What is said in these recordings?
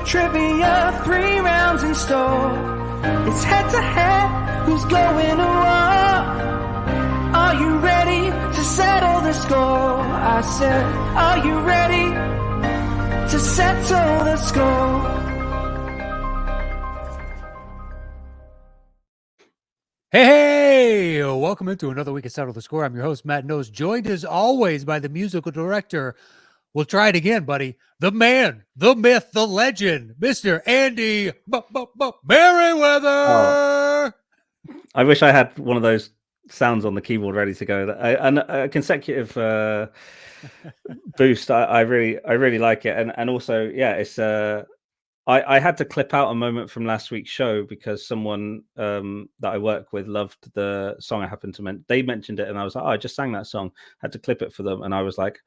Trivia, 3 rounds in store. It's head to head, who's going to war? Are you ready to settle the score? I said, are you ready to settle the score? Hey, welcome into another week of Settle the Score. I'm your host, Matt Knost, joined as always by the musical director. We'll try it again, buddy. The man, the myth, the legend, Mr. Andy Merryweather. Oh, I wish I had one of those sounds on the keyboard ready to go. And a consecutive boost. I really like it, and also it's I had to clip out a moment from last week's show because someone that I work with loved the song I happened to mention. They mentioned it, and I was like, oh, I just sang that song. Had to clip it for them, and I was like,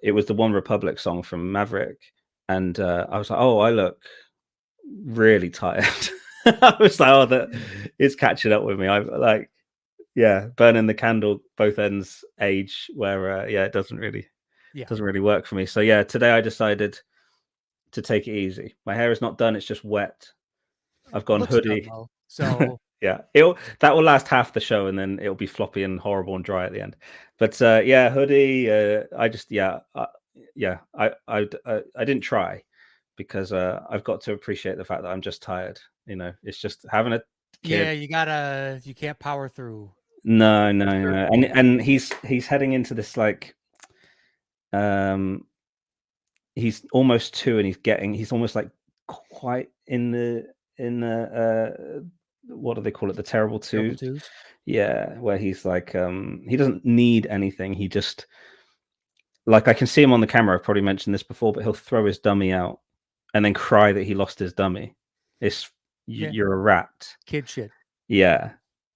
it was the One Republic song from Maverick, and I was like, oh, I look really tired. I was like, oh, that it's catching up with me. I'm like, burning the candle both ends age where it doesn't really work for me. So today I decided to take it easy. My hair is not done, it's just wet. I've gone hoodie. Done, so that will last half the show and then it'll be floppy and horrible and dry at the end. But hoodie. I just I didn't try because I've got to appreciate the fact that I'm just tired. You know, it's just having a kid. You can't power through. No. And he's heading into this like he's almost 2 and he's almost like quite in the what do they call it, the terrible twos? Where he's like he doesn't need anything, he just, like, I can see him on the camera. I've probably mentioned this before, but he'll throw his dummy out and then cry that he lost his dummy. It's you're a rat, kid shit. And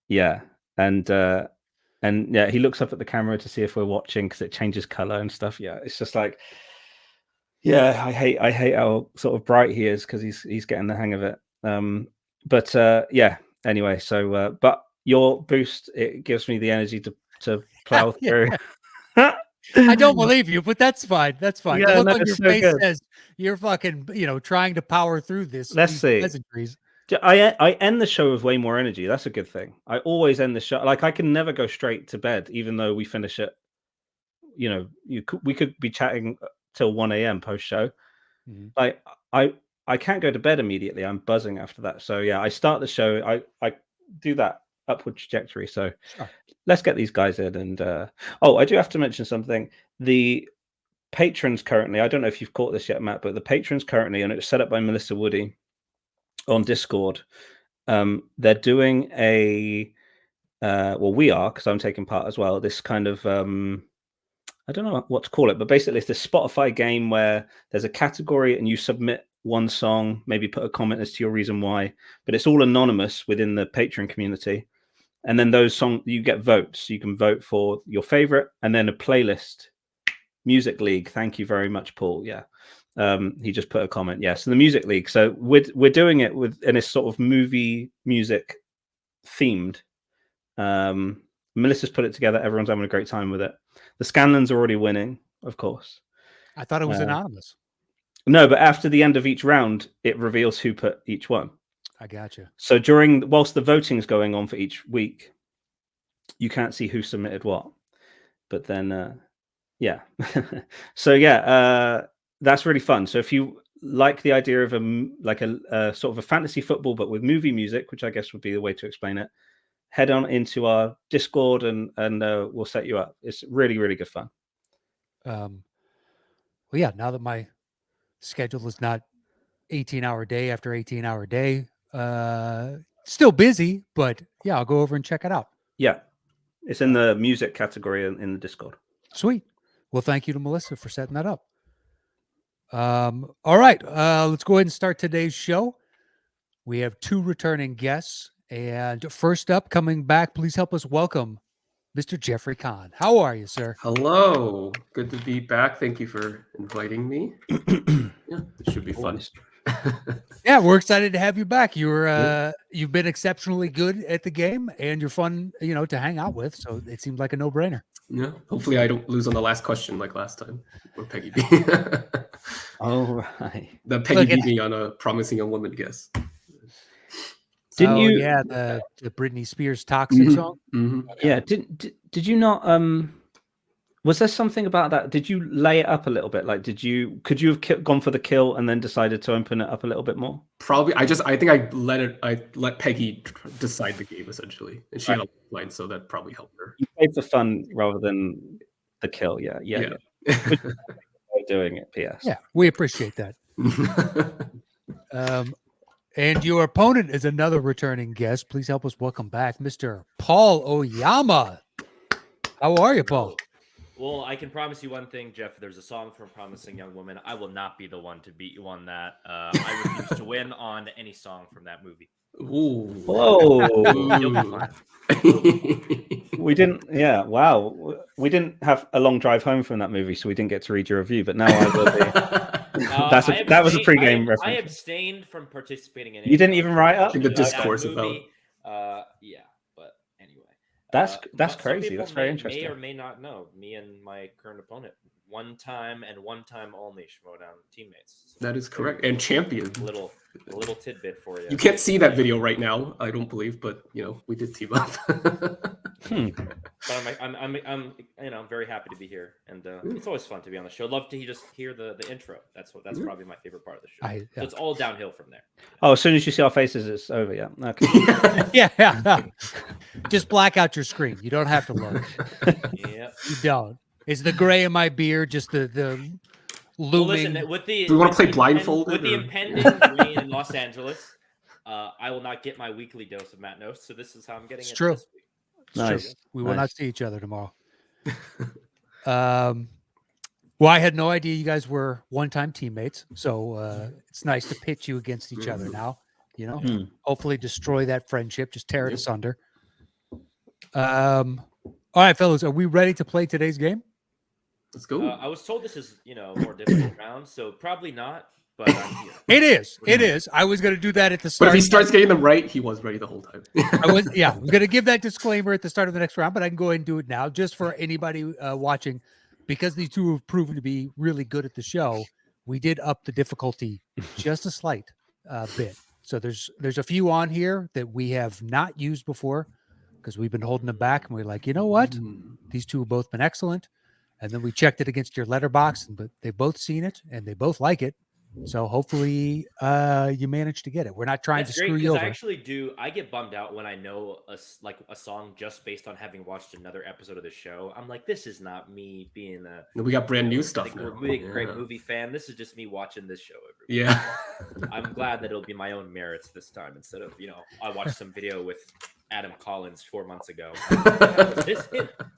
he looks up at the camera to see if we're watching because it changes color and stuff. It's just like, I hate how sort of bright he is because he's getting the hang of it. Anyway, so but your boost, it gives me the energy to plow through. I don't believe you, but that's fine. That's fine. Yeah, Look on your face says you're fucking, trying to power through this. Let's see. Pleasantries. I end the show with way more energy. That's a good thing. I always end the show. Like, I can never go straight to bed, even though we finish at, we could be chatting till 1 a.m. post show. Mm-hmm. Like, I can't go to bed immediately. I'm buzzing after that. So I start the show. I do that upward trajectory. So let's get these guys in. And I do have to mention something. The patrons currently, I don't know if you've caught this yet, Matt, but the patrons currently, and it was set up by Melissa Woody on Discord, they're doing a we are, because I'm taking part as well, this kind of I don't know what to call it, but basically it's this Spotify game where there's a category and you submit one song, maybe put a comment as to your reason why, but it's all anonymous within the Patreon community. And then those songs, you get votes. You can vote for your favorite, and then a playlist. Music League. Thank you very much, Paul. He just put a comment. So the Music League. So we're doing it in a sort of movie music themed. Melissa's put it together. Everyone's having a great time with it. The Scanlon's already winning, of course. I thought it was anonymous. No, but after the end of each round, it reveals who put each one. I gotcha. So whilst the voting's going on for each week, you can't see who submitted what. But then, so that's really fun. So if you like the idea of a sort of a fantasy football, but with movie music, which I guess would be the way to explain it, head on into our Discord and we'll set you up. It's really, really good fun. Now that my schedule is not 18-hour day after 18-hour day, still busy, but I'll go over and check it out. It's in the music category in the Discord. Sweet. Well, thank you to Melissa for setting that up. All right, let's go ahead and start today's show. We have 2 returning guests, and first up, coming back, please help us welcome Mr. Jeffrey Kahn. How are you, sir? Hello. Good to be back. Thank you for inviting me. It should be fun. Yeah, we're excited to have you back. You've been exceptionally good at the game, and you're fun, to hang out with. So it seemed like a no-brainer. Yeah. Hopefully, I don't lose on the last question like last time when Peggy beat. Oh right. That Peggy beat me on a promising young woman guess. Didn't you? Yeah, the Britney Spears "Toxic" song. Mm-hmm. Yeah. Did you not? Was there something about that? Did you lay it up a little bit? Like, could you have gone for the kill and then decided to open it up a little bit more? Probably. I think I let Peggy decide the game essentially, and she had a line, so that probably helped her. You played for fun rather than the kill. Yeah. Doing it. P.S. Yeah, we appreciate that. And your opponent is another returning guest. Please help us welcome back Mr. Paul Oyama. How are you, Paul? Well, I can promise you one thing, Jeff. If there's a song from Promising Young Woman, I will not be the one to beat you on that. I refuse to win on any song from that movie. Ooh. Whoa. You'll be fine. We didn't. Yeah. Wow. We didn't have a long drive home from that movie, so we didn't get to read your review. But now I will be. That was a pre-game reference. I abstained from participating in it. You didn't even write up the discourse about. Yeah, but anyway. That's crazy. That's very interesting. May or may not know me and my current opponent one time only Schmodown teammates. So that is correct, and champion. A little tidbit for you. You can't see that video right now, I don't believe, but we did team up. But I'm very happy to be here, and it's always fun to be on the show. Love to just hear the intro. That's probably my favorite part of the show. So it's all downhill from there. Oh, as soon as you see our faces, it's over. Yeah. Okay. Yeah. Just black out your screen. You don't have to look. Yeah. You don't. Is the gray in my beard just the looming? Well, listen, do we want to play blindfolded? With the impending rain in Los Angeles, I will not get my weekly dose of Matt Knost, so this is how I'm getting it true. this week. Nice. True. We will not see each other tomorrow. Well, I had no idea you guys were one-time teammates, so it's nice to pitch you against each other now. Hopefully destroy that friendship, just tear it asunder. All right, fellas, are we ready to play today's game? Let's go. I was told this is, more difficult round, so probably not, but I'm here. It is. It is. I was going to do that at the start. But if he starts getting them right, he was ready the whole time. I was going to give that disclaimer at the start of the next round, but I can go ahead and do it now just for anybody watching, because these two have proven to be really good at the show. We did up the difficulty just a slight bit. So there's a few on here that we have not used before because we've been holding them back, and we're like, you know what? These two have both been excellent. And then we checked it against your Letterboxd, but they've both seen it and they both like it. So hopefully you managed to get it. We're not trying to screw you over. I get bummed out when I know a song just based on having watched another episode of the show. I'm like, this is not me being we got brand new stuff now. Great movie fan. This is just me watching this show every week. Yeah. I'm glad that it'll be my own merits this time instead of, I watched some video with Adam Collins 4 months ago.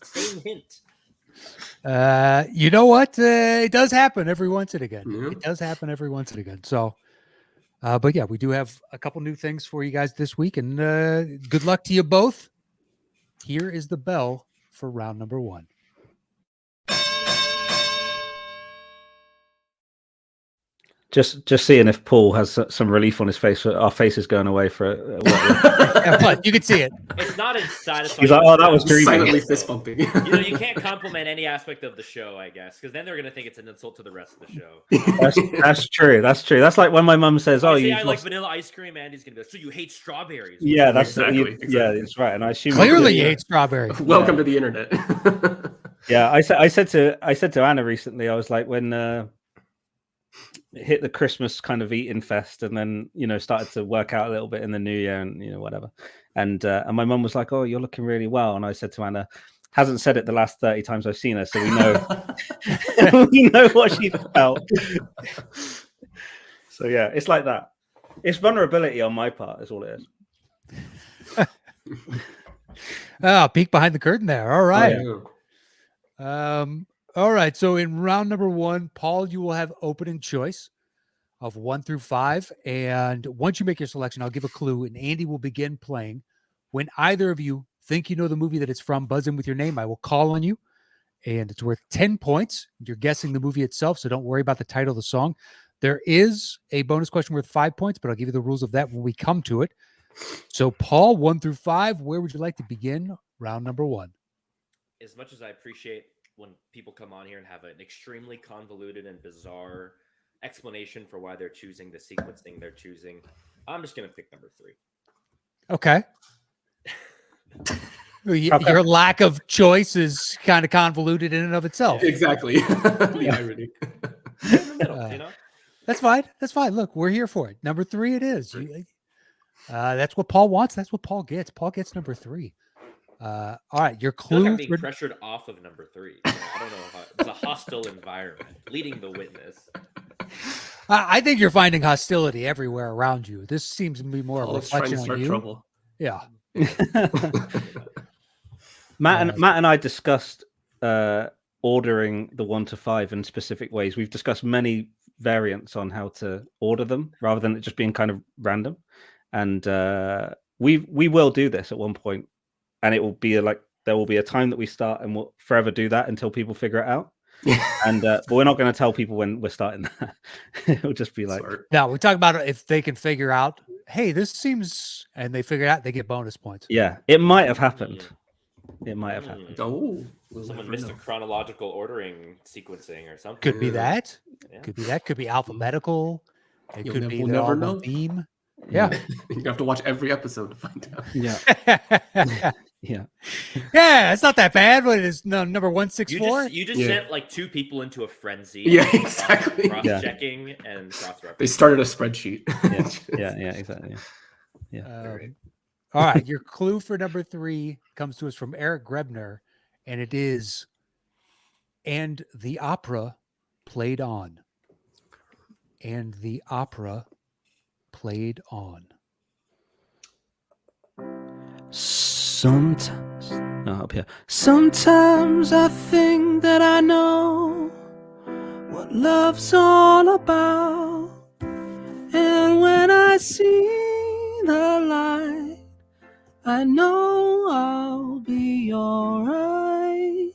Same hint. You know what? It does happen every once and again. Yeah. It does happen every once and again. So, but yeah, we do have a couple new things for you guys this week, and good luck to you both. Here is the bell for round number 1. Just seeing if Paul has some relief on his face. Our face is going away for but you can see it. It's not as satisfying. He's like, oh, that was dreamy. Silently fist bumping. You can't compliment any aspect of the show, I guess, because then they're going to think it's an insult to the rest of the show. That's true. That's true. That's like when my mum says, "Oh, I like vanilla ice cream." Andy's going to be like, "So you hate strawberries?" Yeah, that's exactly. Yeah, that's right. And I assume clearly you hate strawberries. Welcome to the internet. Yeah, I said to Anna recently. I was like, when hit the Christmas kind of eating fest, and then started to work out a little bit in the new year, and whatever. And my mum was like, "Oh, you're looking really well." And I said to Anna, hasn't said it the last 30 times I've seen her, so we know we know what she felt. So yeah, it's like that. It's vulnerability on my part, is all it is. Peek behind the curtain there. All right. Oh, yeah. All right. So in round number 1, Paul, you will have opening choice of 1 through 5. And once you make your selection, I'll give a clue, and Andy will begin playing. When either of you think you know the movie that it's from, buzz in with your name. I will call on you, and it's worth 10 points. You're guessing the movie itself, so don't worry about the title of the song. There is a bonus question worth 5 points, but I'll give you the rules of that when we come to it. So, Paul, 1 through 5, where would you like to begin round number 1? As much as I appreciate when people come on here and have an extremely convoluted and bizarre explanation for why they're choosing the sequencing they're choosing, I'm just going to pick number 3. Okay. Your lack of choice is kind of convoluted in and of itself. Exactly. The irony. In the middle, you know? That's fine. That's fine. Look, we're here for it. Number 3 it is. That's what Paul wants. That's what Paul gets. Paul gets number 3. All right, your I feel like clue. I'm being pressured off of number 3. I don't know how it's a hostile environment. Leading the witness. I think you're finding hostility everywhere around you. This seems to be more of a Let's try reflection and on start you. trouble. Yeah. Matt and I discussed ordering the 1 to 5 in specific ways. We've discussed many variants on how to order them rather than it just being kind of random. And we will do this at one point, and it will be like there will be a time that we start, and we'll forever do that until people figure it out. And but we're not going to tell people when we're starting that. It'll just be like, now we talk about if they can figure out, hey, this seems, and they figure it out, they get bonus points. yeah, it might have happened. It might have happened. Oh, Someone missed a chronological ordering sequencing or something. Could be that. Yeah. Could be that. Could be alphabetical. It You'll could never- be we'll they're never all know. one theme. Yeah. You have to watch every episode to find out. Yeah, yeah. Yeah, it's not that bad, but it's number 164. You just sent like 2 people into a frenzy. Yeah, exactly. Cross-checking and cross-referencing. They started a spreadsheet. Yeah, exactly. Yeah. All right, your clue for number 3 comes to us from Eric Grebner, and it is, and the opera played on. And the opera played on. Sometimes, up here. Sometimes I think that I know what love's all about, and when I see the light, I know I'll be alright.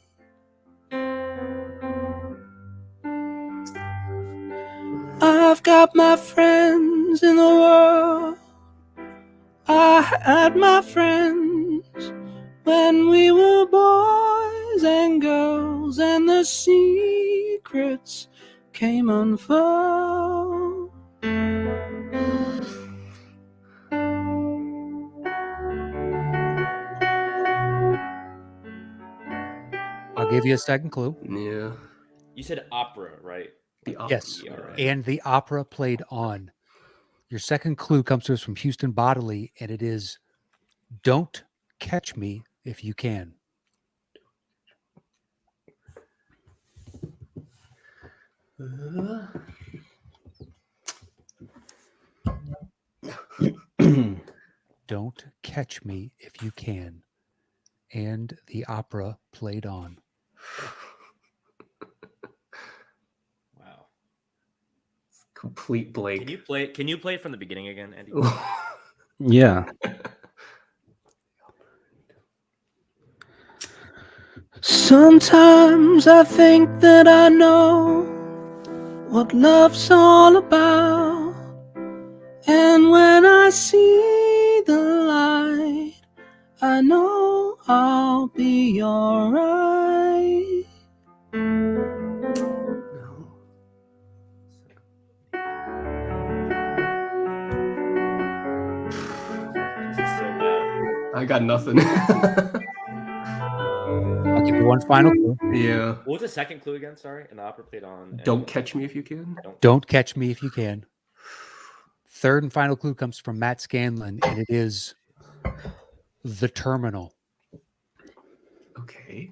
I've got my friends in the world. I had my friends when we were boys and girls, and the secrets came unfold. I'll give you a second clue. Yeah. You said opera, right? The opera. Yes. Right. And the opera played on. Your second clue comes to us from Houston Bodily, and it is, don't catch me if you can. Don't catch me if you can. And the opera played on. Wow. Complete blank. Can you play it from the beginning again, Andy? Yeah. Sometimes I think that I know what love's all about, and when I see the light, I know I'll be alright. I got nothing. I'll give you one final clue. Yeah. What was the second clue again? Sorry, and the opera played on. Don't catch me if you can. Don't catch me if you can. Third and final clue comes from Matt Scanlon, and it is The Terminal. Okay.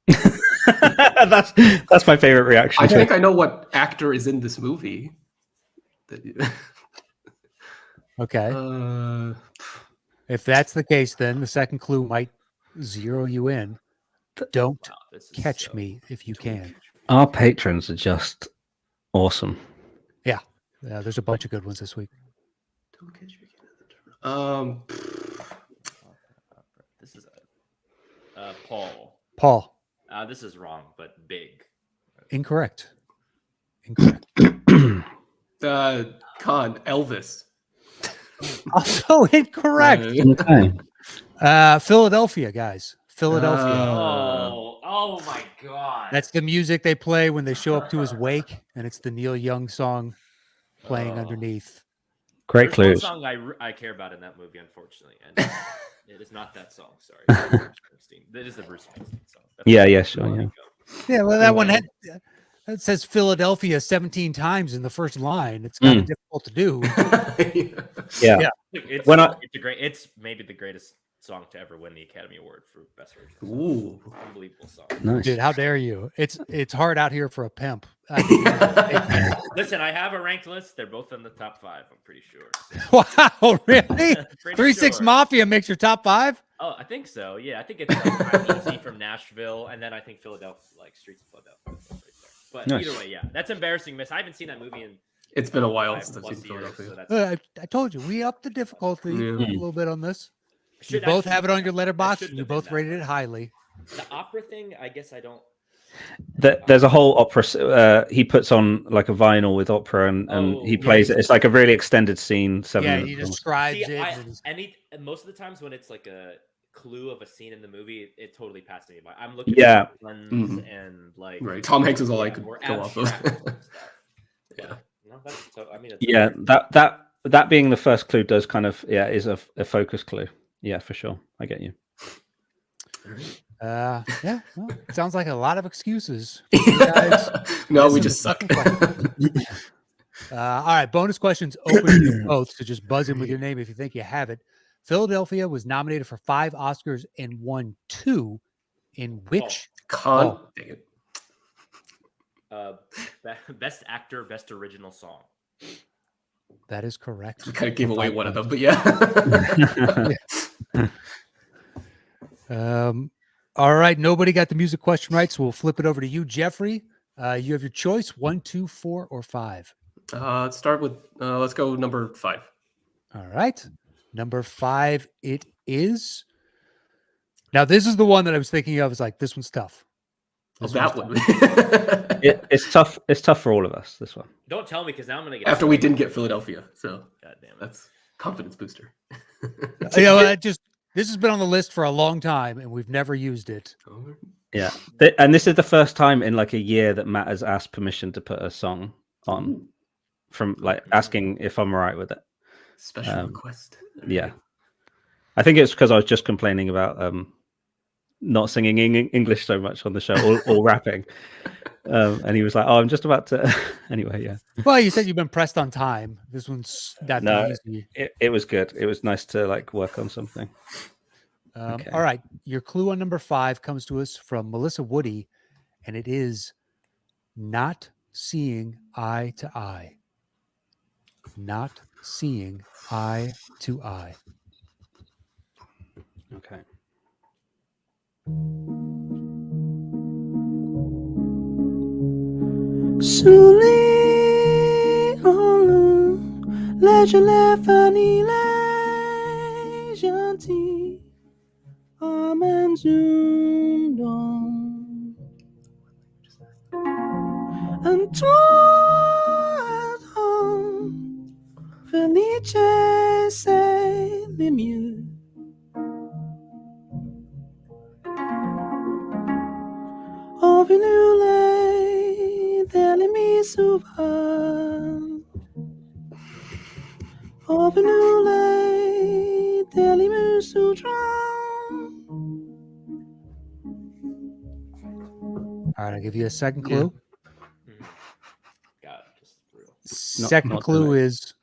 that's my favorite reaction. I think I know what actor is in this movie. Okay. If that's the case, then the second clue might zero you in. Don't catch me if you can. Our patrons are just awesome. Yeah. There's a bunch of good ones this week. Don't catch me. This is Paul. Paul. This is wrong, but big. Incorrect. Con Elvis. Also incorrect. Okay. Philadelphia, guys. Philadelphia. Oh my God. That's the music they play when they show up to his wake, and it's the Neil Young song playing underneath. Great There's one clues. song I care about in that movie, unfortunately, and it is not that song. Sorry, it is the Bruce Springsteen song. That's Sure, yeah. Yeah, well, that one had it says Philadelphia 17 times in the first line. It's kind of difficult to do. Yeah. It's maybe the greatest song to ever win the Academy Award for Best Original Song. Ooh. Unbelievable song. Nice. Dude, how dare you? It's hard out here for a pimp. Listen, I have a ranked list. They're both in the top 5. I'm pretty sure. Wow, really? Pretty 3-6 sure. Mafia makes your top 5? Oh, I think so. Yeah, I think it's like Easy from Nashville, and then I think Philadelphia, like Streets of Philadelphia. But Nice. either way, yeah, that's embarrassing, miss. I haven't seen that movie in. It's been a while 5+ since I've seen years, Philadelphia. so that's I told you, we upped the difficulty a little bit on this. You should both actually- have it on your that letterbox, shouldn't and you have been both that rated way. it highly. The opera thing, I guess I don't. There's a whole opera. He puts on like a vinyl with opera, and he plays it. It's like a really extended scene. 7 Yeah, minutes he long. describes See, it. most of the times when it's like a clue of a scene in the movie, it totally passed me by. I'm looking Yeah. at lens and like Right. Tom Hanks is all I could or go off of. abstract stuff. Yeah. No, that's so. I mean, it's Yeah, that being the first clue does kind of is a focus clue. Yeah, for sure. I get you. Yeah, well, it sounds like a lot of excuses. For you guys. No, we Listen just to suck. fucking all right, bonus questions open to you both, so just buzz in with your name if you think you have it. Philadelphia was nominated for 5 Oscars and won 2. In which? Con. Dang it. Best actor, best original song. That is correct. We kind of gave For away 5 one of points. them, but yeah. All right, nobody got the music question right, so we'll flip it over to you, Jeffrey. You have your choice: 1, 2, 4, or 5. Let's start with. Let's go number 5. All right, number 5 it is. Now, this is the one that I was thinking of. Is like this one's tough. Oh, This that one's one. tough. It's tough. It's tough for all of us. This one. Don't tell me because now I'm gonna get After we didn't get Philadelphia, so God damn it. that's confidence booster. This has been on the list for a long time, and we've never used it. Yeah, and this is the first time in like a year that Matt has asked permission to put a song on, from like asking if I'm all right with it. Special request. Yeah, I think it's because I was just complaining about not singing English so much on the show or rapping, and he was like, "Oh, I'm just about to." Anyway, yeah. Well, you said you've been pressed on time. This one's not No, easy. it was good. It was nice to like work on something. Okay. All right, your clue on number 5 comes to us from Melissa Woody, and it is not seeing eye to eye. Not seeing eye to eye. Okay. Souli on legend fanile gentil amen zundon and toi felice c'est le mieux. Au venule delle mi souvent. Au venule delle mi souvent. All right, I'll give you a second clue. God, just brutal. Second not clue tonight. is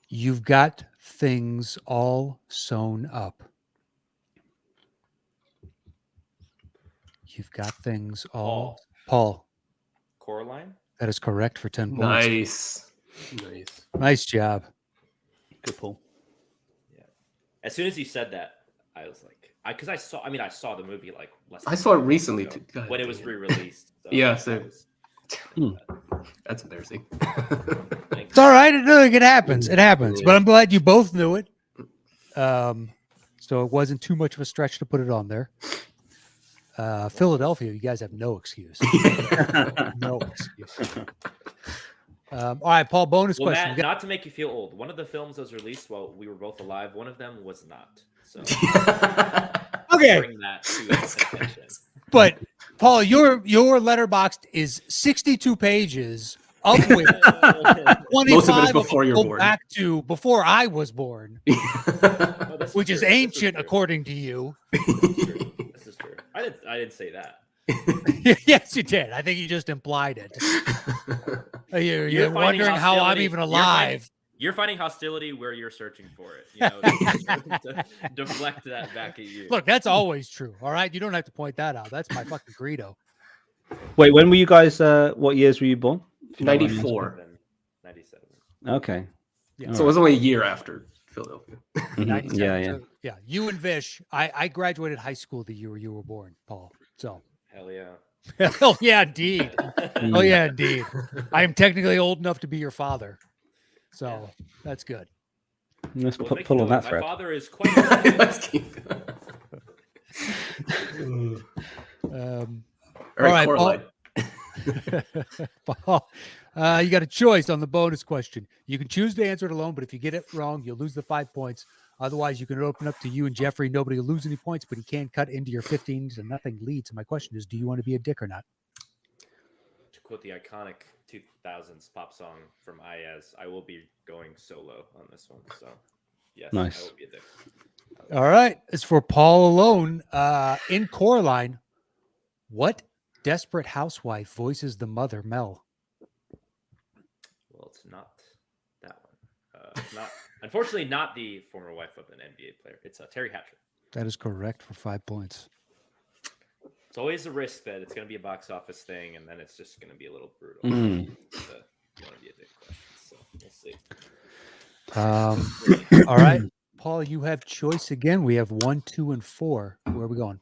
you've got things all sewn up. You've got things all. Paul, Coraline. that is correct for 10 points. Nice. Nice job. Good pull. Yeah. As soon as he said that, I was like, because I saw the movie like less. I saw it recently ago, too. God when it was dang re-released. So Yeah, I same. was- That's embarrassing. It's all right. It happens. It happens. But I'm glad you both knew it. So it wasn't too much of a stretch to put it on there. Philadelphia, you guys have no excuse. No excuse. All right, Paul, bonus Well, question. Matt, not to make you feel old, one of the films that was released while we were both alive, one of them was not. So Okay. bring that to attention. But Paul, your Letterboxd is 62 pages, of which 25 Most of it is before you're go born. back to before I was born, Oh, this which is true. This ancient true. according to you. This is true. I didn't say that. Yes, you did. I think you just implied it. You're finding wondering how I'm hostility- even you're alive. You're finding hostility where you're searching for it. You know, to deflect that back at you. Look, that's always true. All right, you don't have to point that out. That's my fucking credo. Wait, when were you guys? What years were you born? If you don't mind me 94. 97. asking. Okay. Yeah. So it was only a year after Philadelphia. Mhm. 97. Yeah. So, yeah. You and Vish, I graduated high school the year you were born, Paul. So, Hell yeah. hell yeah, indeed. Oh yeah, indeed. I am technically old enough to be your father, so that's good. Let's Well, pull on that my thread. father is quite. Let's keep. All All right, right, Coraline. Paul, you got a choice on the bonus question. You can choose to answer it alone, but if you get it wrong, you'll lose the 5 points. Otherwise, you can open up to you and Jeffrey. Nobody will lose any points, but he can cut into your 15-0 lead. So my question is, do you want to be a dick or not? To quote the iconic 2000s pop song from IS, I will be going solo on this one. So, yes, Nice. I will be a dick. All right. As for Paul alone, in Coraline, what desperate housewife voices the mother, Mel? Well, it's not that one. It's not, unfortunately, not the former wife of an NBA player. It's Terry Hatcher. That is correct for 5 points. It's always a risk that it's going to be a box office thing, and then it's just going to be a little brutal. Mm. You want to be a dick question, so we'll see. All right. Paul, you have choice again. We have 1, 2, and 4. Where are we going?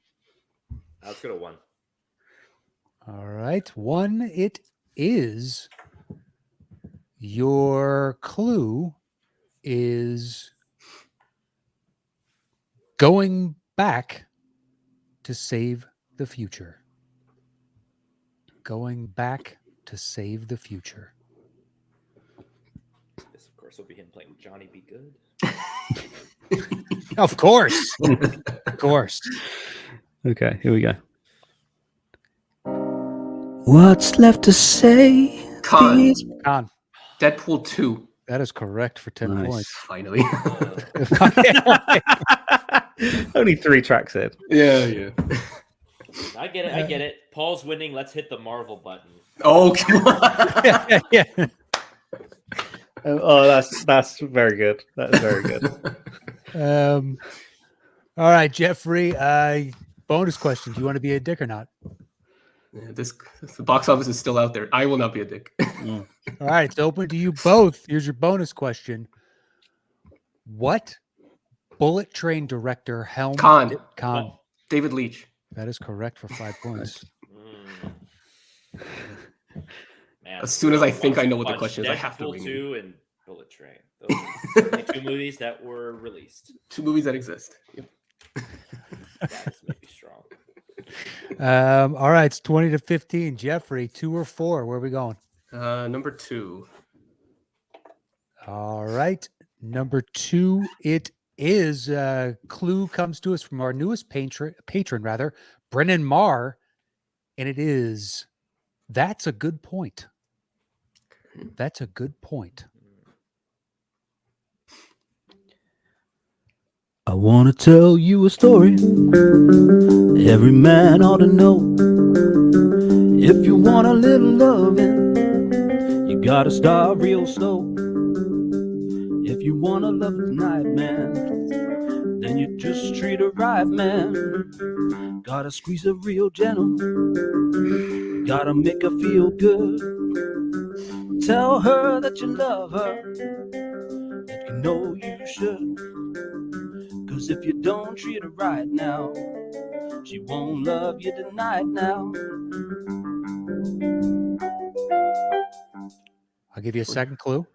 Let's go to 1. All right. 1, it is. Your clue is going back to save the future. Going back to save the future. This, of course, will be him playing Johnny Be Good. Of course. Of course. Okay, here we go. What's left to say? Con. Con. Deadpool 2. That is correct for 10 Nice. points. Finally. Only 3 tracks in. yeah. I get it. I get it. Paul's winning. Let's hit the Marvel button. Oh, come on. Yeah. Oh, that's very good. That's very good. All right, Jeffrey. Bonus question. Do you want to be a dick or not? Yeah, the box office is still out there. I will not be a dick. Mm. All right, it's open to you both. Here's your bonus question. What Bullet Train director helmed Con. Con? David Leitch. That is correct for 5 points. Man, As soon as I think I know what the Punch, question is, I have to Deadpool ring 2 and Bullet Train. Those are the only 2 movies that were released. 2 movies that exist. Yep. That is maybe strong. All right, it's 20-15. Jeffrey, 2 or 4? Where are we going? Number 2. All right, number 2. It is. Clue comes to us from our newest patron, Brennan Marr, and it is. That's a good point. That's a good point. I want to tell you a story every man ought to know. If you want a little loving, you gotta start real slow. If you want to love tonight, man, then you just treat her right, man. Gotta squeeze her real gentle, gotta make her feel good. Tell her that you love her, that you know you should. Cause if you don't treat her right now, she won't love you tonight now. I'll give you a second clue.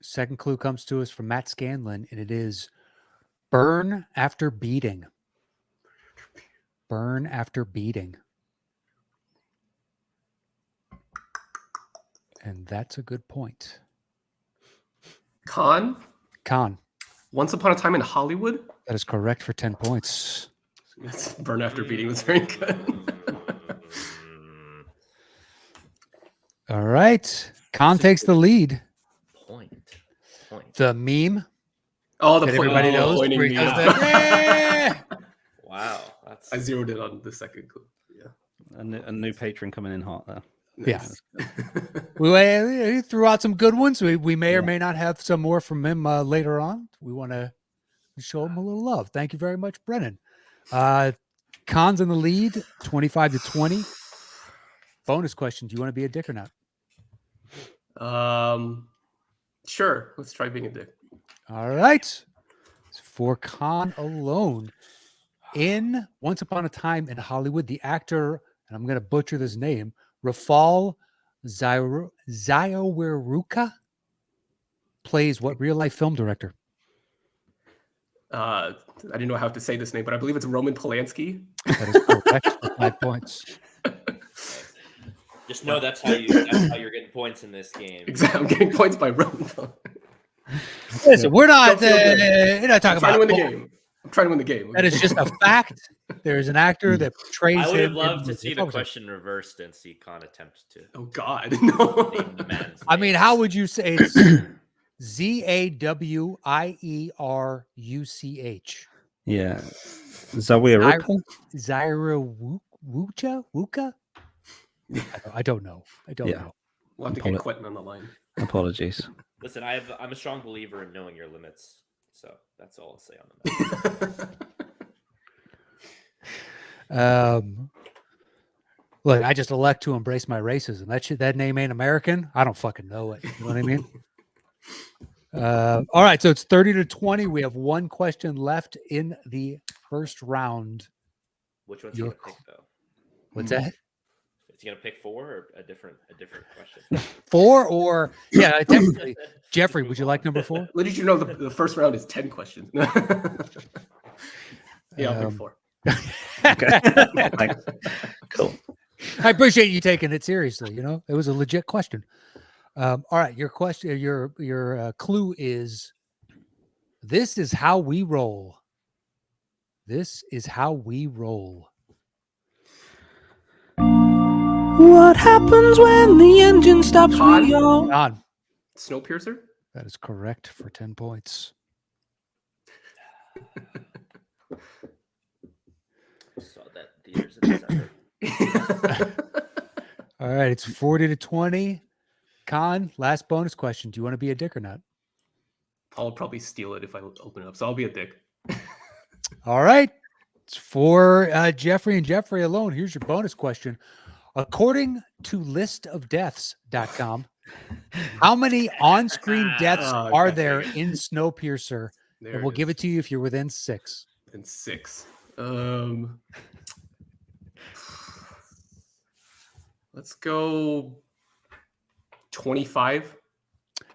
Second clue comes to us from Matt Scanlon, and it is burn after beating. Burn After Beating. And that's a good point. Khan. Once Upon a Time in Hollywood. That is correct for 10 points. Yes, Burn After Beating was very good. All right. Khan takes the lead. Point. The meme. Oh, the that everybody knows. pointing Where he meme. does the, Wow. I zeroed in on the second clue. Yeah. A new patron coming in hot there. Yeah. We threw out some good ones. We may or may not have some more from him later on. We want to show him a little love. Thank you very much, Brennan. Khan's in the lead, 25-20. Bonus question. Do you want to be a dick or not? Sure. Let's try being a dick. All right. For Khan alone, in Once Upon a Time in Hollywood, the actor, and I'm going to butcher this name, Rafal Ziyawiruka, plays what real-life film director? I didn't know how to say this name, but I believe it's Roman Polanski. That is correct for 5 points. Just know that's how you're getting points in this game. Exactly. I'm getting points by Roman Polanski. Listen, we're not Don't feel good. you're not talking I'm trying to about win the game. I'm trying to win the game. That is just a fact. There is an actor that portrays I would have him loved in to the see the television. question reversed and see Khan attempt to Oh God, no. name the man's I mean, name. how would you say it's Zawieruch? Yeah. Zawiruka? Wuka? I don't know. Yeah. We'll have to get Quentin on the line. Apologies. Listen, I'm a strong believer in knowing your limits, so that's all I'll say on the matter. Look, I just elect to embrace my racism. That name ain't American. I don't fucking know it. You know what I mean? All right, so it's 30-20. We have one question left in the first round. Which one's he gonna pick though? What's that? Is he gonna pick 4 or a different question? 4 or technically. Jeffrey, would you like number 4? Let you know the first round is 10 questions. Yeah, I'll pick 4. Okay. Thanks. Cool. I appreciate you taking it seriously. You know, it was a legit question. All right, your question, your clue is: this is how we roll. This is how we roll. What happens when the engine stops? Khan? We all On. Snowpiercer? That is correct for 10 points. Saw that theaters in December. All right, it's 40-20. Khan, last bonus question. Do you want to be a dick or not? I'll probably steal it if I open it up, so I'll be a dick. All right. It's for Jeffrey and Jeffrey alone. Here's your bonus question. According to listofdeaths.com, how many on-screen deaths are there in Snowpiercer? And we'll give it to you if you're within 6. And 6. Let's go 25.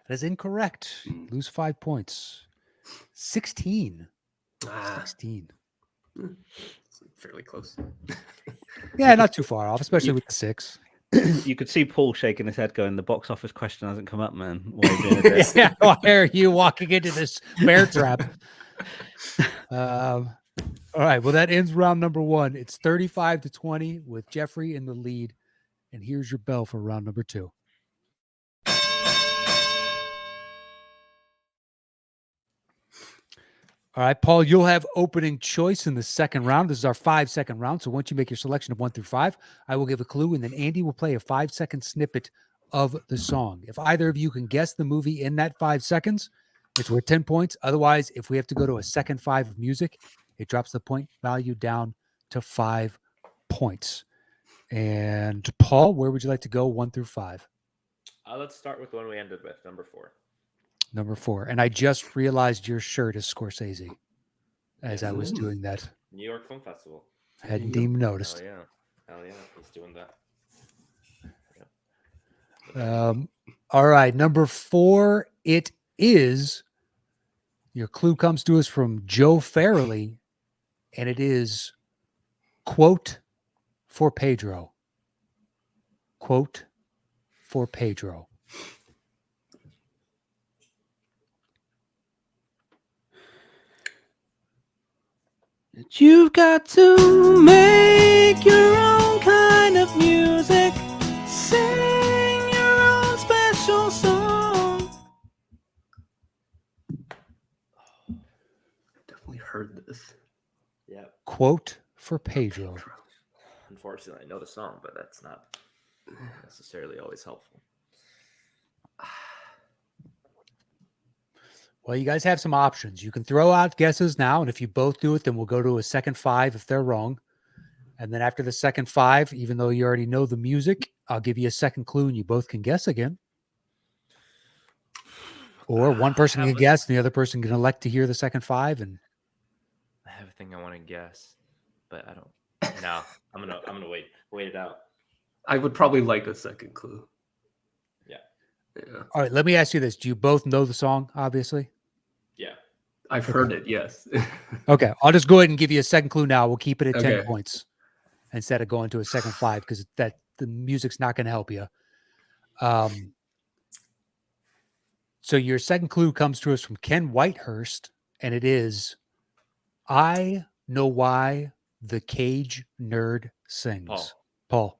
That is incorrect. Lose 5 points. 16. 16. Fairly close. Yeah, not too far off, especially with the 6. You could see Paul shaking his head going, the box office question hasn't come up, man. Why are you doing this? Yeah, why are you walking into this bear trap? All right, well, that ends round number 1. It's 35-20 with Jeffrey in the lead. And here's your bell for round number 2. All right, Paul, you'll have opening choice in the second round. This is our 5-second round. So once you make your selection of 1 through 5, I will give a clue, and then Andy will play a 5-second snippet of the song. If either of you can guess the movie in that 5 seconds, it's worth 10 points. Otherwise, if we have to go to a second 5 of music, it drops the point value down to 5 points. And Paul, where would you like to go 1 through 5? Let's start with the one we ended with, number 4. Number 4. And I just realized your shirt is Scorsese as I was doing that. New York Film Festival. Hadn't even noticed. Hell yeah. He's doing that. All right. Number 4, it is. Your clue comes to us from Joe Farrelly, and it is Quote for Pedro. Quote for Pedro. You've got to make your own kind of music, sing your own special song. Definitely heard this. Yeah. Quote for Pedro. Unfortunately, I know the song, but that's not necessarily always helpful. Well, you guys have some options. You can throw out guesses now, and if you both do it, then we'll go to a second 5 if they're wrong. And then after the second 5, even though you already know the music, I'll give you a second clue and you both can guess again. Or one person can guess and the other person can elect to hear the second 5. And I have a thing I want to guess, but I don't. No, I'm gonna wait it out. I would probably like a second clue. Yeah. all right, let me ask you this. Do you both know the song, obviously? Yeah. I've heard it, yes. Okay, I'll just go ahead and give you a second clue now. We'll keep it at 10 Okay. points instead of going to a second 5 because the music's not going to help you. So your second clue comes to us from Ken Whitehurst, and it is, I Know Why the Cage Nerd Sings. Paul.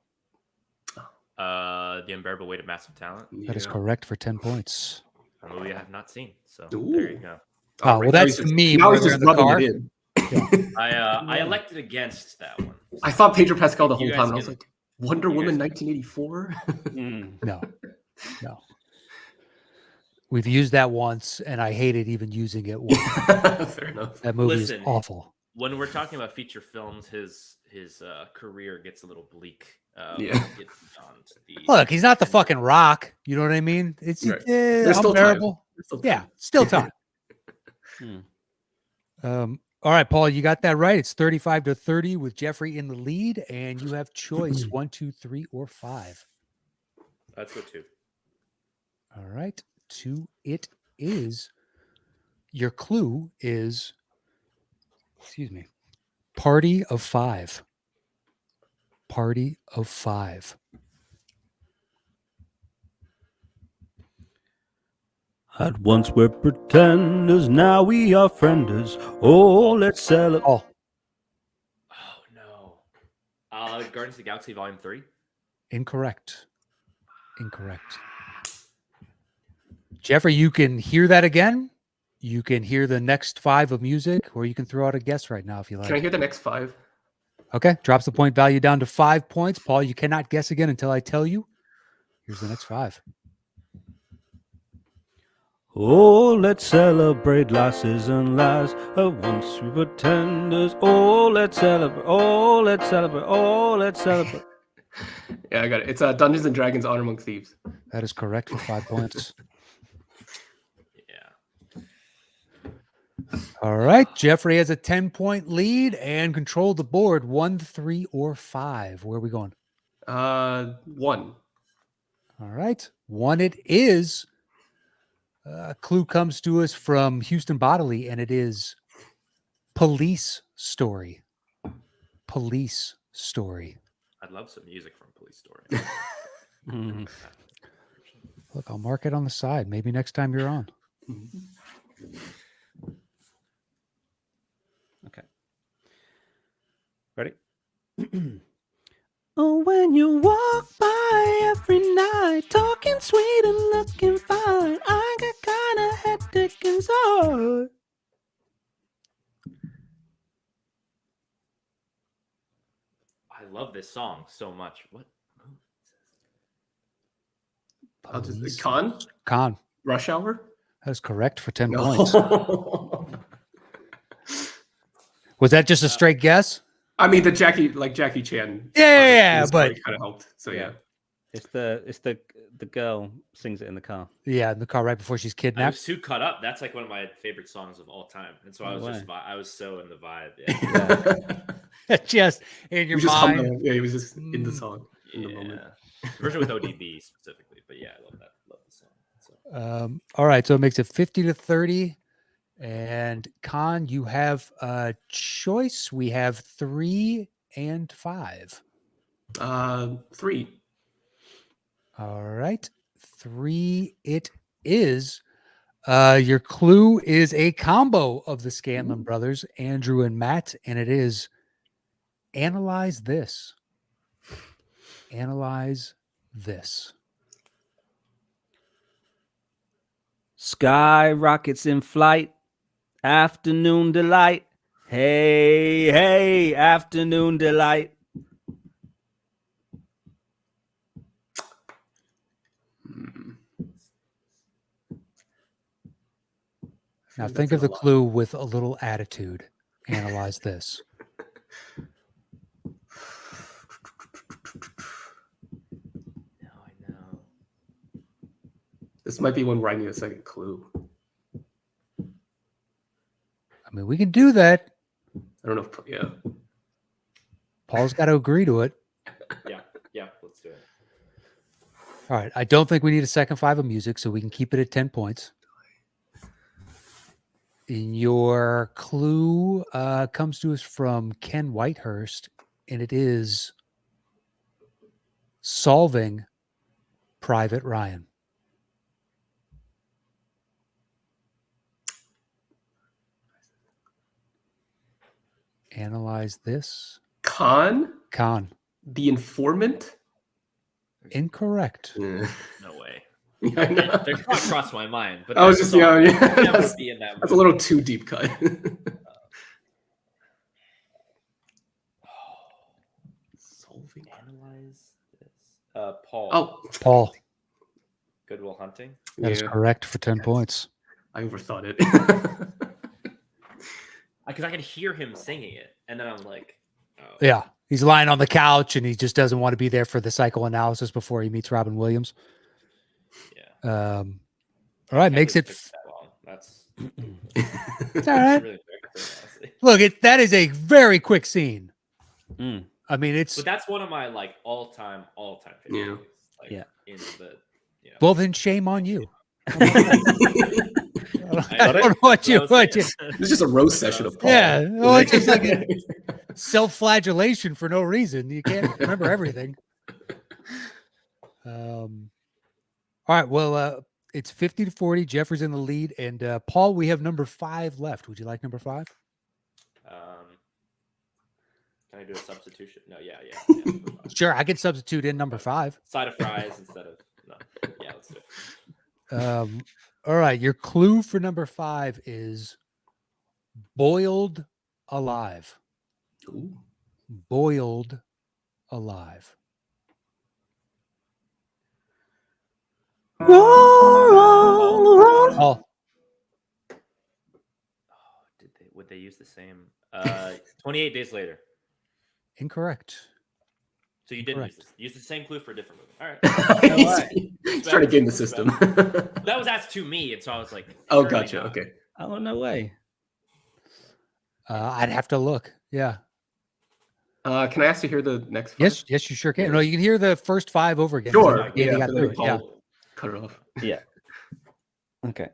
The Unbearable Weight of Massive Talent. That is correct for 10 points. A movie I have not seen, so Ooh. there you go. Oh, well, that's me. Now Where he's they're just in the rubbing car. it in. I elected against that one. I thought Pedro Pascal the whole You guys time. And I was can- like, Wonder you Woman guys 1984? No. We've used that once, and I hated even using it once. Fair enough. That movie Listen. is awful. When we're talking about feature films, his career gets a little bleak. Yeah. when it gets beyond the- Look, he's not the fucking Rock. You know what I mean? It's Right. There's still time. unbearable. There's still Yeah, time. still time. All right, Paul, you got that right. It's 35-30 with Jeffrey in the lead, and you have choice 1, 2, 3, or 5. Let's go 2. All right, 2 it is. Your clue is, Party of 5. Party of 5. At once we're pretenders, now we are frienders. Oh, let's celebrate. Oh, Oh no. Guardians of the Galaxy Volume 3. incorrect. Jeffrey, you can hear that again. You can hear the next 5 of music, or you can throw out a guess right now if you like. Can I hear the next 5? Okay, drops the point value down to 5 points. Paul, you cannot guess again until I tell you. Here's the next 5. Oh, let's celebrate losses and lies. At once we pretenders. Oh, let's celebrate. Oh, let's celebrate. Oh, let's celebrate. Yeah, I got it. It's Dungeons and Dragons Honor Among Thieves. That is correct for 5 points. Yeah. All right, Jeffrey has a 10-point lead and control the board. 1, 3, or 5. Where are we going? 1. All right, 1 it is. A clue comes to us from Houston Bodily, and it is Police Story. Police Story. I'd love some music from Police Story. Look, I'll mark it on the side. Maybe next time you're on. Okay. Ready? Oh, when you walk by every night, talking sweet and looking fine, I get kind of hectic inside. I love this song so much. What? I'll just Police- Con? Con. Rush Hour? That's correct for 10 points. No. Was that just a straight guess? I mean, the Jackie Chan. Yeah, but kind of helped. So yeah. It's the girl sings it in the car. yeah, in the car right before she's I kidnapped. was too caught up. That's like one of my favorite songs of all time, and so I No was way. I was so in the vibe. Yeah. Just in your He was just humming mind. it. Yeah, he was just in the song in the moment. Version with ODB specifically, but yeah, I love that. Love the song. So. All right, so it makes it 50-30. And Con, you have a choice. We have 3 and 5? 3. All right. 3 it is. Your clue is a combo of the Scanlon brothers, Andrew and Matt, and it is analyze this. Analyze this. Sky rockets in flight, afternoon delight. Hey, hey, afternoon delight. Now think of the clue with a little attitude. Analyze this. No, I know. This might be one where I need a second clue. I mean, we can do that. I don't know if, yeah. Paul's got to agree to it. Yeah, let's do it. All right. I don't think we need a second 5 of music, so we can keep it at 10 points. And your clue comes to us from Ken Whitehurst, and it is solving Private Ryan. Analyze this. Khan? The Informant? Incorrect. No way. Yeah, I know. Their thought crossed my mind, but I was just, yeah. Never be in that That's a little too deep cut. Solving. Analyze this. Paul. Oh, Paul. Good Will Hunting. That is correct for 10 points. I overthought it. Because I could hear him singing it, and then I'm like, oh. Yeah. He's lying on the couch and he just doesn't want to be there for the psychoanalysis before he meets Robin Williams. Yeah. All right. Makes it. That long. That's It's all right. really quick, honestly. Look, that is a very quick scene. Mm. I mean, it's. But that's one of my like all-time favorite movies. Like, Yeah. In the, Well, then shame on you. I don't know what you. It's just a roast session of Paul. Yeah. Well, it's just like a self-flagellation for no reason. You can't remember everything. All right. Well, it's 50-40. Jeffrey's in the lead, and Paul, we have number 5 left. Would you like number 5? Can I do a substitution? No. Yeah. Sure, I can substitute in number 5. Side of fries instead of no. Yeah, let's do it. All right. Your clue for number 5 is boiled alive. Ooh. Boiled alive. Oh, Would they use the same? 28 Days Later. incorrect. So you didn't Correct. use the same clue for a different movie. All right. He's trying to get in the system. That was asked to me, and so I was like, Oh, surely gotcha. not. Okay. Oh, no way. I'd have to look. Yeah. Can I ask to hear the next 5? Yes, you sure can. No, you can hear the first 5 over again. Sure. Yeah, Yeah, you got but through then it. Yeah. Paul cut it off. Yeah. Okay.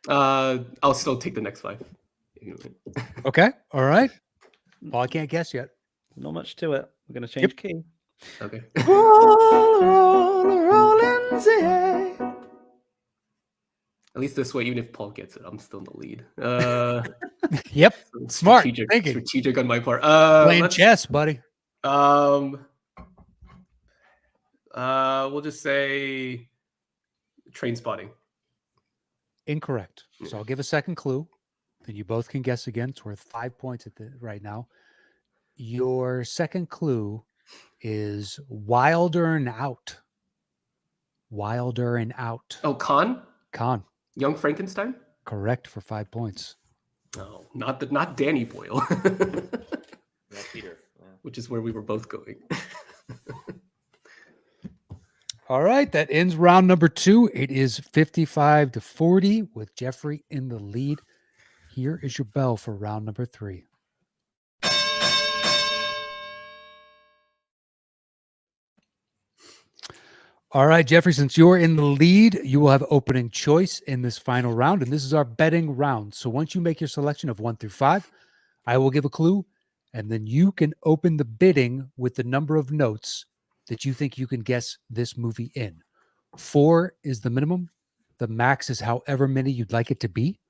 I'll still take the next 5. Okay. All right. Paul, I can't guess yet. Not much to it. We're going to change key. Okay. At least this way, even if Paul gets it, I'm still in the lead. Yep. Smart Strategic, thinking. strategic on my part. Playing chess, buddy. We'll just say Train Spotting. Incorrect. So I'll give a second clue. Then you both can guess again. It's worth 5 points right now. Your second clue is Wilder and Out. Wilder and Out. Oh, Khan? Young Frankenstein? Correct for 5 points. No, not Danny Boyle. Yeah, Peter. Yeah. Which is where we were both going. All right, that ends round number 2. It is 55-40 with Jeffrey in the lead. Here is your bell for round number 3. All right, Jeffrey, since you're in the lead, you will have opening choice in this final round, and this is our betting round. So once you make your selection of 1 through 5, I will give a clue, and then you can open the bidding with the number of notes that you think you can guess this movie in. 4 is the minimum. The max is however many you'd like it to be.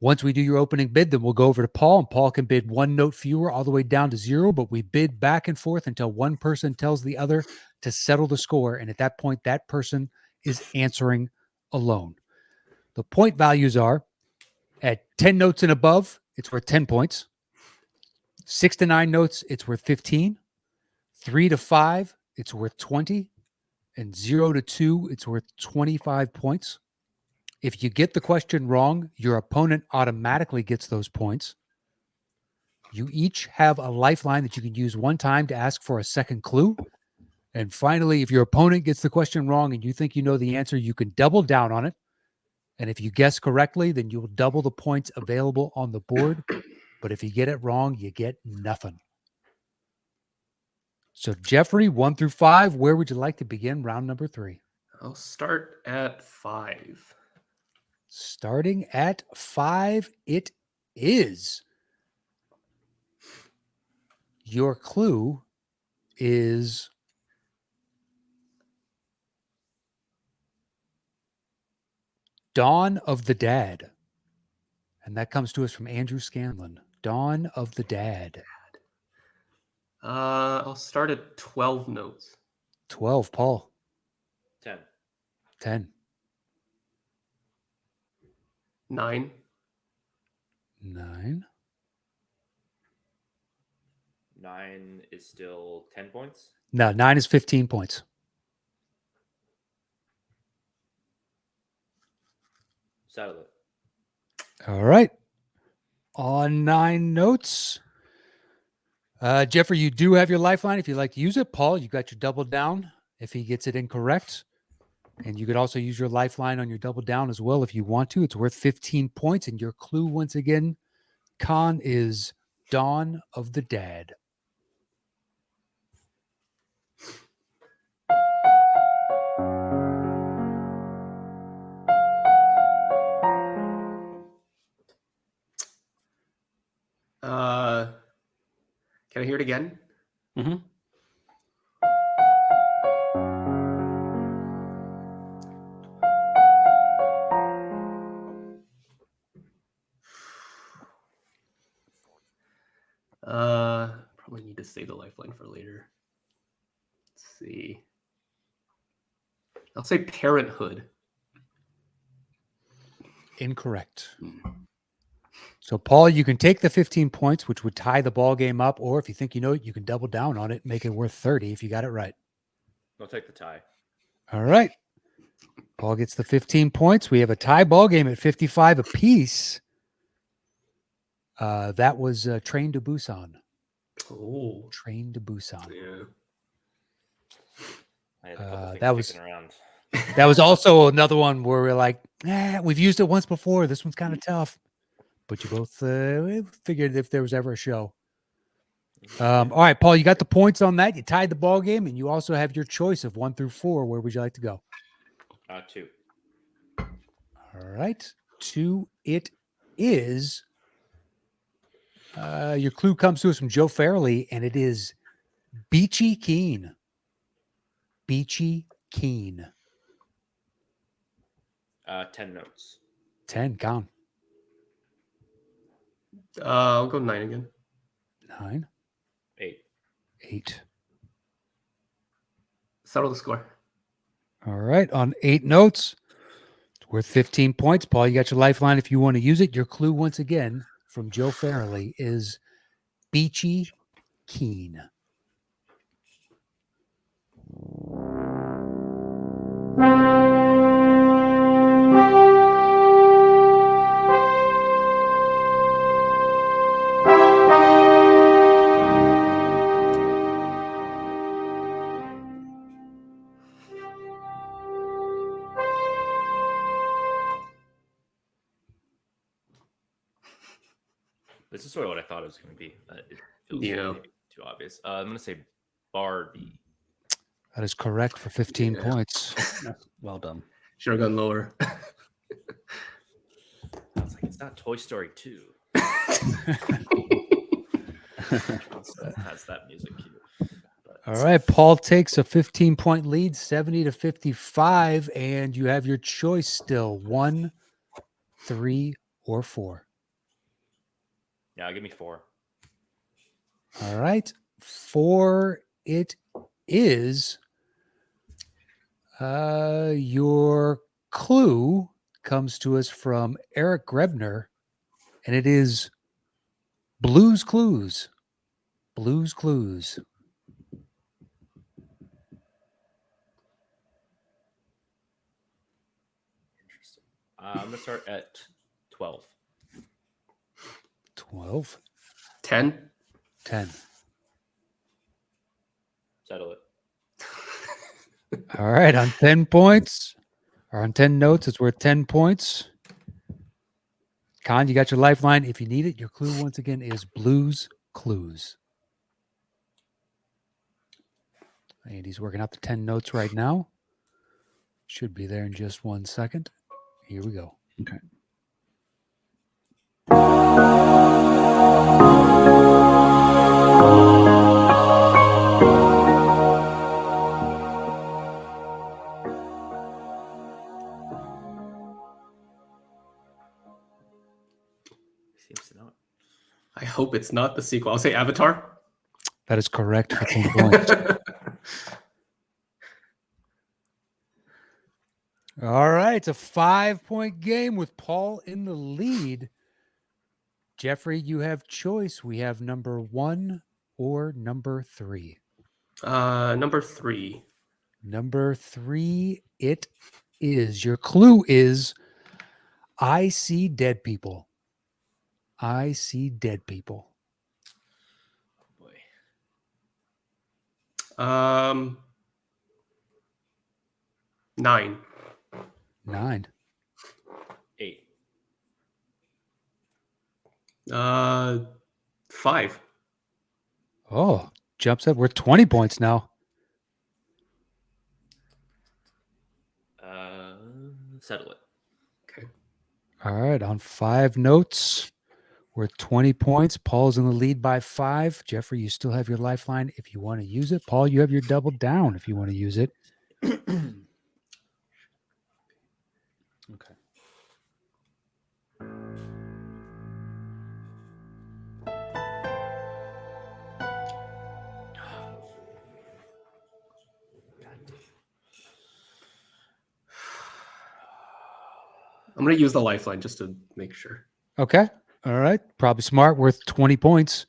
Once we do your opening bid, then we'll go over to Paul, and Paul can bid 1 note fewer all the way down to 0, but we bid back and forth until one person tells the other to settle the score, and at that point, that person is answering alone. The point values are at 10 notes and above, it's worth 10 points. 6 to 9 notes, it's worth 15. 3 to 5, it's worth 20. And 0 to 2, it's worth 25 points. If you get the question wrong, your opponent automatically gets those points. You each have a lifeline that you can use one time to ask for a second clue. And finally, if your opponent gets the question wrong and you think you know the answer, you can double down on it. And if you guess correctly, then you will double the points available on the board. But if you get it wrong, you get nothing. So, Jeffrey, 1 through 5, where would you like to begin round number 3? I'll start at 5. Starting at 5, it is. Your clue is Dawn of the Dad. And that comes to us from Andrew Scanlon. Dawn of the Dad. I'll start at 12 notes. 12, Paul. 10. 10. 9. 9. 9 is still 10 points. No, 9 is 15 points. Settle it. All right. On 9 notes. Jeffrey, you do have your lifeline if you'd like to use it. Paul, you got your double down if he gets it incorrect. And you could also use your lifeline on your double down as well if you want to. It's worth 15 points. And your clue, once again, Con, is Dawn of the Dad. Can I hear it again? Mm-hmm. Probably need to save the lifeline for later. Let's see. I'll say Parenthood. Incorrect. So, Paul, you can take the 15 points, which would tie the ball game up, or if you think you know it, you can double down on it and make it worth 30 if you got it right. I'll take the tie. All right. Paul gets the 15 points. We have a tie ball game at 55 apiece. That was Train to Busan. Oh, Train to Busan. yeah. I had a couple things that was- kicking around. That was also another one where we're like, we've used it once before. This one's kind of tough. But you both figured if there was ever a show. All right, Paul, you got the points on that. You tied the ball game, and you also have your choice of 1 through 4. Where would you like to go? 2. All right. 2 it is. Your clue comes to us from Joe Farrelly, and it is Beachy Keen. Beachy Keen. 10 notes. 10, gone. I'll go 9 again. 9. 8. 8. Settle the score. All right. On 8 notes, it's worth 15 points. Paul, you got your lifeline if you want to use it. Your clue, once again, from Joe Farrelly is Beachy Keen. This is sort of what I thought it was going to be. It feels Yeah. maybe too obvious. I'm going to say Barbie. That is correct for 15 points. Well done. Should have gone lower. I was like, it's not Toy Story 2. Also has that music cue. All right, Paul takes a 15-point lead, 70-55, and you have your choice still: 1, 3, or 4. Yeah, give me 4. All right, 4 it is. Your clue comes to us from Eric Grebner, and it is Blues Clues. Blues Clues. Interesting. I'm gonna start at 12. 12. 10. 10. Settle it. All right, on 10 points, or on 10 notes, it's worth 10 points. Con, you got your lifeline. If you need it, your clue once again is Blues Clues. Andy's working out the 10 notes right now. Should be there in just 1 second. Here we go. Okay. Seems to know it. I hope it's not the sequel. I'll say Avatar. That is correct for 10 points. All right, it's a 5-point game with Paul in the lead. Jeffrey, you have choice. We have number 1 or number 3. Number 3. Number 3, it is. Your clue is I see dead people. I see dead people. Oh boy. 9. 9. 8. 5. Oh, jumps up. We're 20 points now. Settle it. Okay. All right, on 5 notes, we're 20 points. Paul's in the lead by 5. Jeffrey, you still have your lifeline if you want to use it. Paul, you have your double down if you want to use it. Okay. I'm going to use the lifeline just to make sure. Okay. All right. Probably smart. Worth 20 points.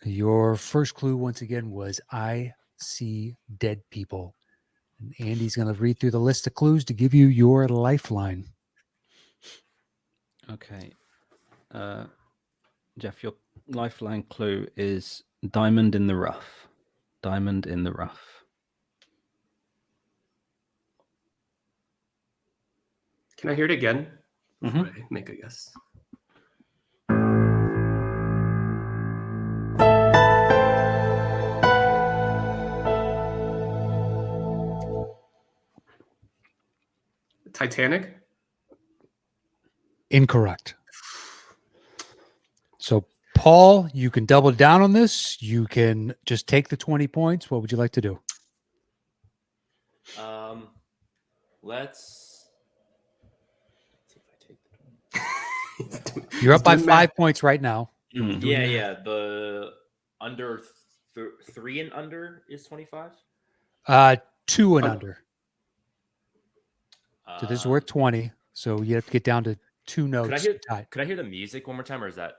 Your first clue, once again, was I see dead people. And Andy's going to read through the list of clues to give you your lifeline. Okay. Jeff, your lifeline clue is diamond in the rough. Diamond in the rough. Can I hear it again? Mm-hmm. Before I make a guess. Titanic? Incorrect. So, Paul, you can double down on this. You can just take the 20 points. What would you like to do? Let's see if I take the 20. You're up by Doing 5 points right now. Mm-hmm. Yeah. The under 3 and under is 25. 2 and Oh. under. So this is worth 20. So you have to get down to 2 notes. Could I hear the music one more time, or is that?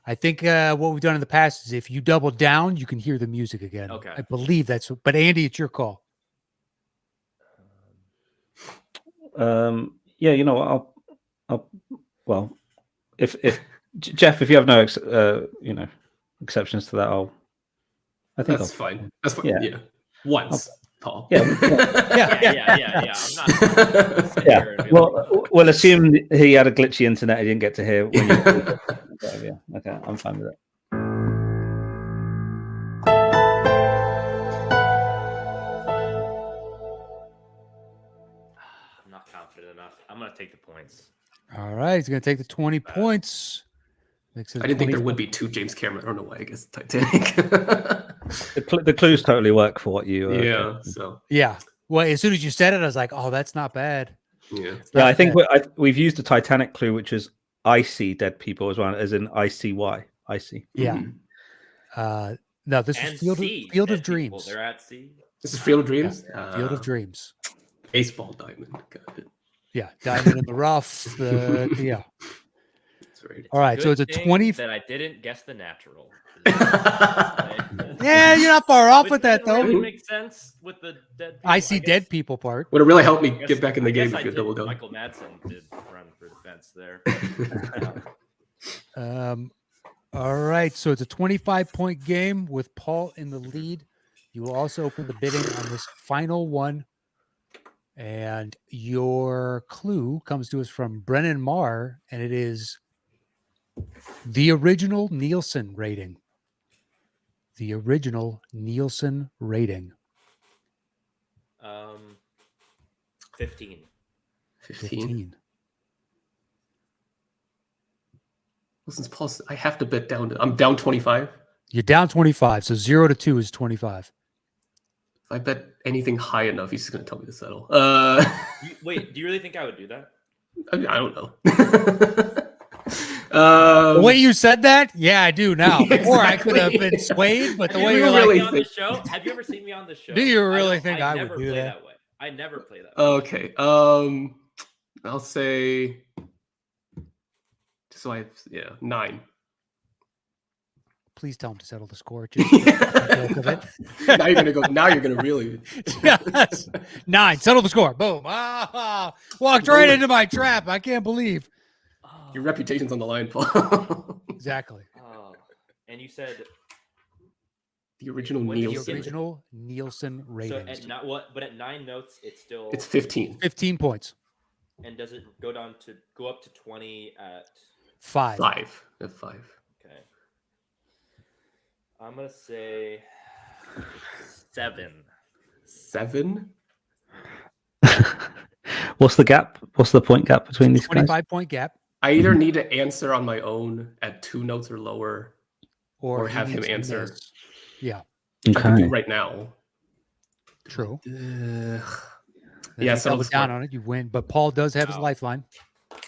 I think what we've done in the past is if you double down, you can hear the music again. Okay. I believe that's. But Andy, it's your call. Yeah, you know what? Well, if Jeff, if you have no exceptions to that, I think That's fine. That's fine. Yeah. Yeah. Once, Paul. Yeah. Yeah. I'm not. Yeah. Well, we'll assume he had a glitchy internet. He didn't get to hear when you. Yeah. Okay, I'm fine with it. confident enough. I'm gonna take the points. All right, he's going to take the 20 points. Makes it I didn't think there 24. would be two James Cameron. I don't know why. I guess Titanic. The clues totally work for what you. Yeah. So Yeah. Well, as soon as you said it, I was like, oh, that's not bad. yeah. It's Yeah, not I think bad. we've used the Titanic clue, which is I see dead people as well, as in ICY. I see. Yeah. Mhm. No, this And is Field sea, of dead people, Dreams. They're at sea. This is Field of Dreams. Field of Dreams. Baseball diamond. Got it. Yeah. Diamond in the rough. Yeah. That's right. All right. So it's a Good thing 20. that I didn't guess the natural. Yeah, you're not far off Which with that, didn't though. really make sense with the dead people. I see guess- dead people part. Would have really helped me I guess- get back in the I game guess if I you had did. double down. Michael Madsen did run for the fence there. All right. So it's a 25-point game with Paul in the lead. You will also open the bidding on this final one. And your clue comes to us from Brennan Marr, and it is the original Nielsen rating. The original Nielsen rating. 15. 15. Well, since Paul's, I have to bet down. I'm down 25. You're down 25. So 0 to 2 is 25. If I bet anything high enough, he's just going to tell me to settle. Wait, do you really think I would do that? I don't know. The way you said that, yeah, I do now. Before I could have been Exactly. swayed, but the Have way you you're ever like, seen really me on the think- show? Have you ever seen me on the show? Do you really don't- think I would never do play that? way. I never play that way. Okay. I'll say. So 9. please tell him to settle the score. Just for the joke of it. Now you're gonna go. Now you're gonna really. Yes. 9. Settle the score. Boom. Ah, walked right into my trap. I can't believe. Your reputation's on the line, Paul. Exactly. Oh, and you said The original When did you The Nielsen. get original Nielsen so ratings. at not what, but at 9 notes, it's still. It's 15. 15 points. And does it go up to 20 at? 5. 5. At 5. Okay. I'm gonna say 7. 7. What's the gap? What's the point gap between these guys? 25-point gap. I either need to answer on my own at 2 notes or lower, or he have him needs to answer. miss. Yeah, which I can do Okay. right now. true. Yeah, You settle double the down score. on it, you win. But Paul does have his Wow. lifeline.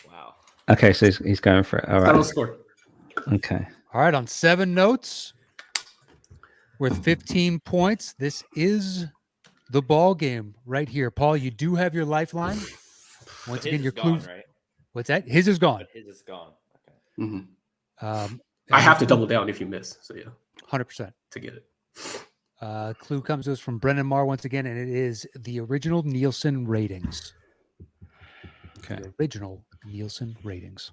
Wow. Okay, so he's going for it. All Settle right. score. Okay. All right, on 7 notes, worth 15 points. This is the ball game right here. Paul, you do have your lifeline. Once But again, his your is gone, clue. right? What's that? His is gone. But his is gone. Okay. Mhm. Um, I have to double down if you miss. So yeah, 100%. to get it. Clue comes to us from Brennan Marr once again, and it is the original Nielsen ratings. Okay. The original Nielsen ratings.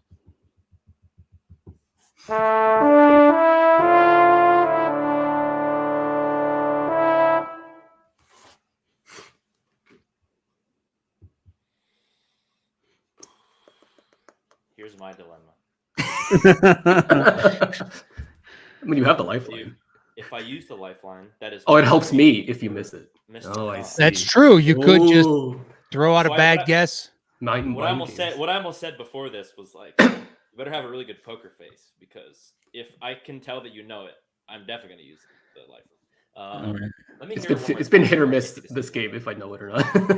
Here's my dilemma. I mean, you have the lifeline. If I use the lifeline, that is. Oh, it helps me if you miss it. Missed Oh, it. I see. That's true. You could just Ooh, throw out a So bad guess. night and What I mind almost games. said. What I almost said before this was like, you better have a really good poker face, because if I can tell that you know it, I'm definitely going to use the lifeline. All right. Let me It's hear been it one more it's been time hit or before I miss get to this this. game if I know it or not. Let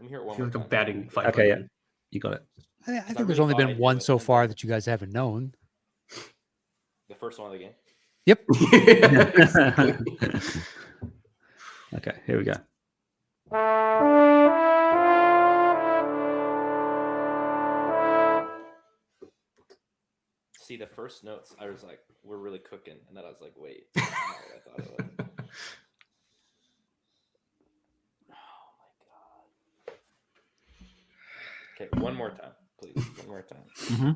me hear it I one feel more like I'm time. batting 500. Okay, yeah. You got it. I think I there's really only thought I been knew one it, so and far then- that you guys haven't known. The first one of the game. Yep. Yeah, exactly. Okay, here we go. See, the first notes, I was like, we're really cooking. And then I was like, wait. That's not what I thought it was. Oh my God. Okay, one more time, please. One more time. Mm-hmm.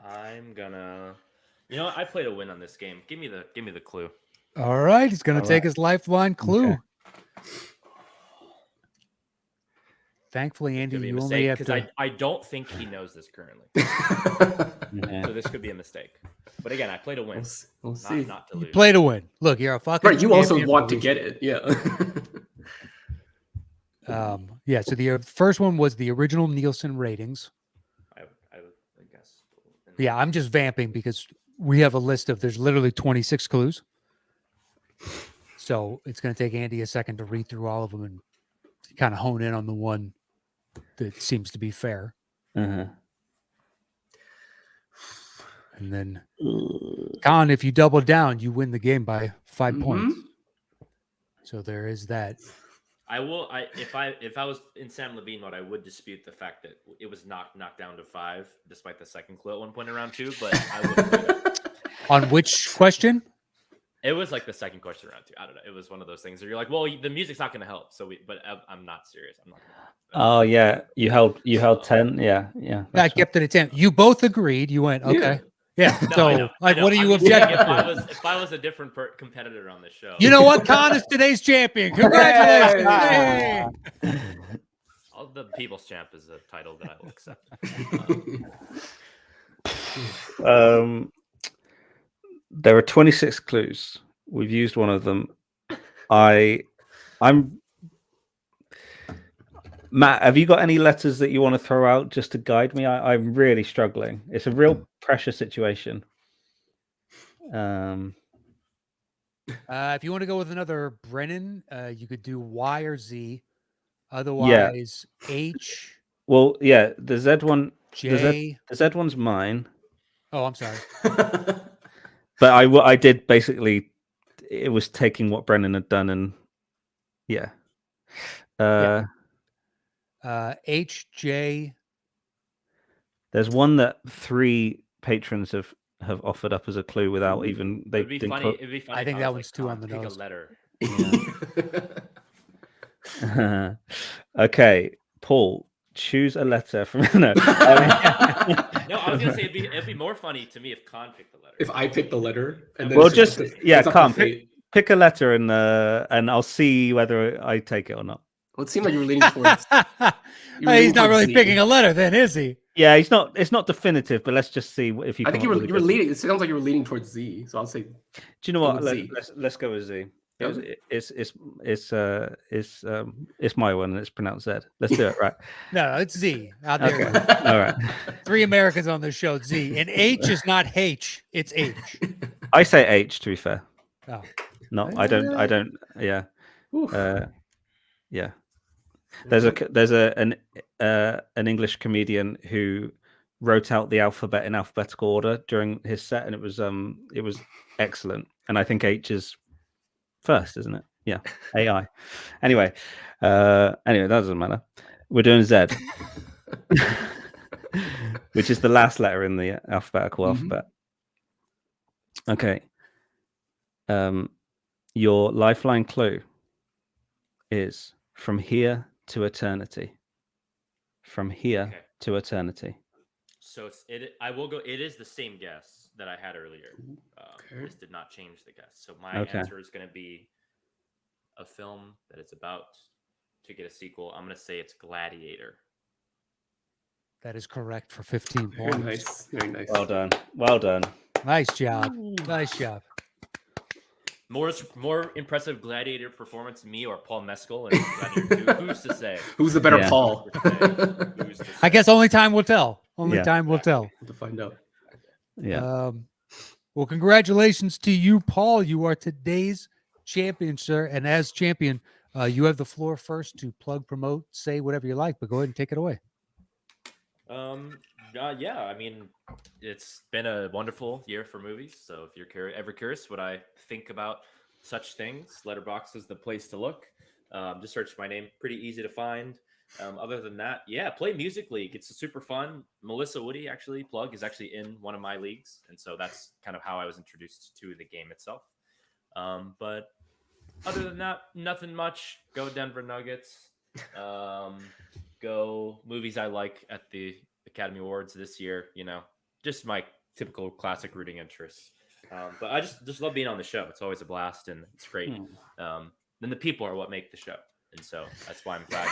I'm gonna You know, I play to win on this game. Give me the clue. All right, he's going to take his lifeline clue. Okay. Thankfully, Andy, Could be a you only mistake have because to. I don't think he knows this currently. Yeah. So this could be a mistake. But again, I play to win, We'll see. not to You lose. play to win. Look, you're a fucking. Right, you also champion want for to get it. Yeah. Yeah. So the first one was the original Nielsen ratings. I guess. Yeah, I'm just vamping because we have a list of there's literally 26 clues. So it's going to take Andy a second to read through all of them and kind of hone in on the one that seems to be fair. Uh-huh. And then, Con, if you double down, you win the game by 5 points. So there is that. I will. If I was in Sam Levine mode, I would dispute the fact that it was knocked down to 5, despite the second clue at one point in round 2. But I would play that. On which question? It was like the second question around 2. I don't know. It was one of those things where you're like, well, the music's not going to help. But I'm not serious. I'm not. Oh yeah, you held 10. Yeah. I kept it at 10. You both agreed. You went okay. Yeah. No, So, I know. what are you I'm just saying, objecting to? if I was a different competitor on this show, You know what? Con is today's champion. Congratulations. Hey. The People's Champ is a title that I will accept. There are 26 clues. We've used one of them. I'm Matt, have you got any letters that you want to throw out just to guide me? I'm really struggling. It's a real pressure situation. If you want to go with another Brennan, you could do Y or Z. Otherwise, H. Well, yeah, the Z one. J. The Z one's mine. Oh, I'm sorry. But I did basically. It was taking what Brennan had done, and yeah. H, J. There's one that 3 patrons have offered up as a clue without even they. It'd be funny. It'd be funny. I think if that was one's like, too on the pick nose. a letter. Okay, Paul, choose a letter from. No, No, I was gonna say it'd be more funny to me if Khan picked the letter. If I pick the letter, and then well, it's just up to- yeah, it's up to Khan, fate. pick a letter and I'll see whether I take it or not. Well, it seemed like you were leaning towards. He's not really picking a letter, then, is he? Yeah, it's not definitive, but let's just see if you. I think you were leaning. It sounds like you were leaning towards Z. So I'll say. Do you know what? Z. Let's go with Z. Okay. It's my one and it's pronounced Z. Let's do it, right? No, it's Z. Out there. Okay. All right. 3 Americans on this show. It's Z. And H is not H. It's H. I say H, to be fair. Oh. No, I don't. Yeah. Yeah. There's an English comedian who wrote out the alphabet in alphabetical order during his set, and it was excellent. And I think H is first, isn't it? Yeah. AI. Anyway, that doesn't matter. We're doing Z, which is the last letter in the alphabetical alphabet. Okay. Your lifeline clue is from here to eternity. From here to eternity. So I will go. It is the same guess that I had earlier. This did not change the guess. So my answer is going to be a film that is about to get a sequel. I'm going to say it's Gladiator. That is correct for 15 Very points. nice. Very nice. Well done. Nice job. Nice job. More impressive Gladiator performance, me or Paul Mescal? And Gladiator 2? Who's to say? Who's the better Paul? Who's to say? I guess only time will tell. Only time will tell. To find out. Yeah. Well, congratulations to you, Paul. You are today's champion, sir. And as champion, you have the floor first to plug, promote, say whatever you like, but go ahead and take it away. Yeah, I mean, it's been a wonderful year for movies. So if you're ever curious what I think about such things, Letterboxd is the place to look. Just search my name. Pretty easy to find. Other than that, Play Music League. It's super fun. Melissa Woody, plug, is actually in one of my leagues. And so that's kind of how I was introduced to the game itself. But other than that, nothing much. Go Denver Nuggets. Go movies I like at the Academy Awards this year. Just my typical classic rooting interests. But I just love being on the show. It's always a blast and it's great. Then the people are what make the show, and so that's why I'm glad.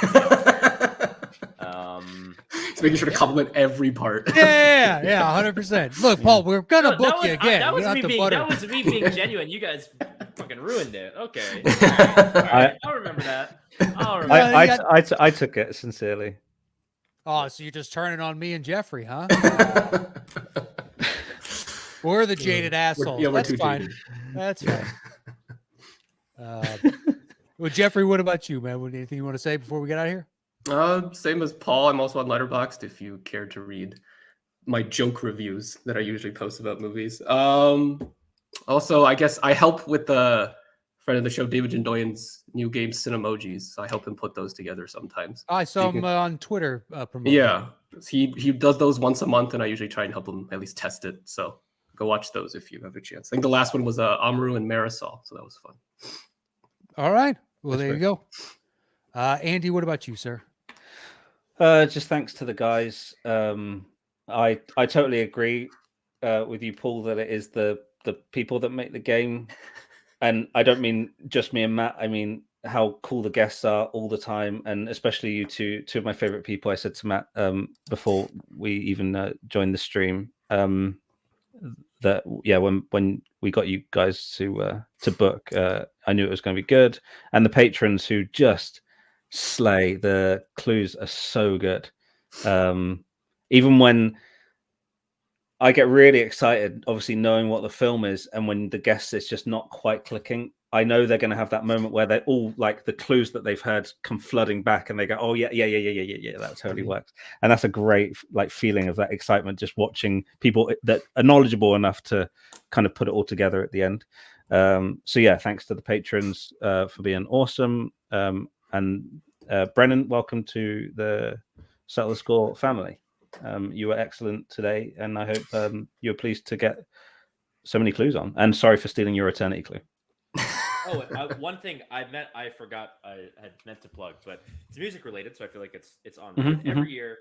Just making sure to compliment every part. Yeah, 100%. Look, Paul, we're gonna book you again. That You was don't me have to being butter. that was me being genuine. You guys fucking ruined it. Okay, all right. I'll remember that. I'll remember. I took it sincerely. Oh, so you're just turning on me and Jeffrey, huh? We're the jaded assholes. We're That's too fine. jaded. That's fine. Well, Jeffrey, what about you, man? Anything you want to say before we get out of here? Same as Paul. I'm also on Letterboxd if you care to read my joke reviews that I usually post about movies. Also, I guess I help with the friend of the show, David Jindoyan's new game, Cinemojis. So I help him put those together sometimes. I saw him on Twitter promoting. Yeah, he does those once a month, and I usually try and help him at least test it. So go watch those if you have a chance. I think the last one was Amaru and Marisol, so that was fun. All right. Well, That's there you go. Andy, what about you, sir? Just thanks to the guys. I totally agree with you, Paul, that it is the people that make the game. And I don't mean just me and Matt. I mean how cool the guests are all the time, and especially you two of my favorite people. I said to Matt before we even joined the stream that when we got you guys to book, I knew it was going to be good. And the patrons who just slay. The clues are so good. Even when I get really excited, obviously knowing what the film is, and when the guest is just not quite clicking, I know they're going to have that moment where they're all like the clues that they've heard come flooding back, and they go, "Oh yeah, that totally works." And that's a great like feeling of that excitement, just watching people that are knowledgeable enough to kind of put it all together at the end. So yeah, thanks to the patrons for being awesome. And Brennan, welcome to the Settle the Score family. You were excellent today, and I hope you were pleased to get so many clues on. And sorry for stealing your eternity clue. Oh, one thing I forgot I had meant to plug, but it's music related, so I feel like it's on. Every year,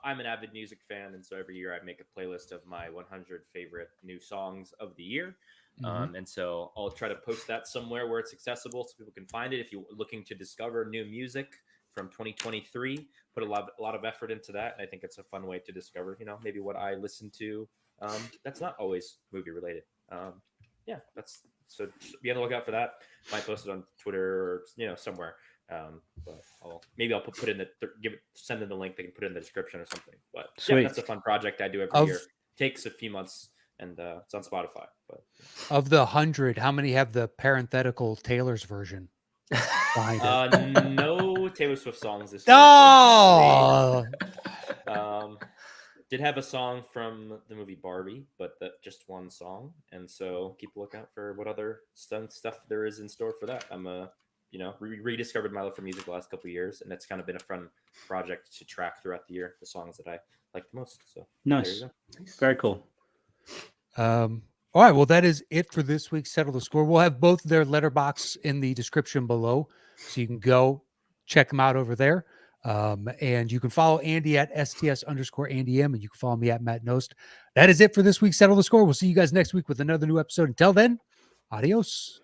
I'm an avid music fan, and so every year I make a playlist of my 100 favorite new songs of the year. And so I'll try to post that somewhere where it's accessible so people can find it. If you're looking to discover new music from 2023, put a lot of effort into that. And I think it's a fun way to discover, maybe what I listen to. That's not always movie related. So be on the lookout for that. Might post it on Twitter or, somewhere. But I'll put in send them the link. They can put it in the description or something. But yeah, that's a fun project I do every year. Takes a few months. And it's on Spotify. But of the 100, how many have the parenthetical Taylor's version behind it? No Taylor Swift songs this year. Oh, did have a song from the movie Barbie, but that just one song. And so keep a lookout for what other stuff there is in store for that. I'm rediscovered my love for music the last couple of years, and it's kind of been a fun project to track throughout the year, the songs that I like the most. So nice. Very cool. All right, well, that is it for this week's Settle the Score. We'll have both their letterbox in the description below, so you can go check them out over there. And you can follow Andy at STS_AndyM, and you can follow me at Matt Knost. That is it for this week's Settle the Score. We'll see you guys next week with another new episode. Until then, adios.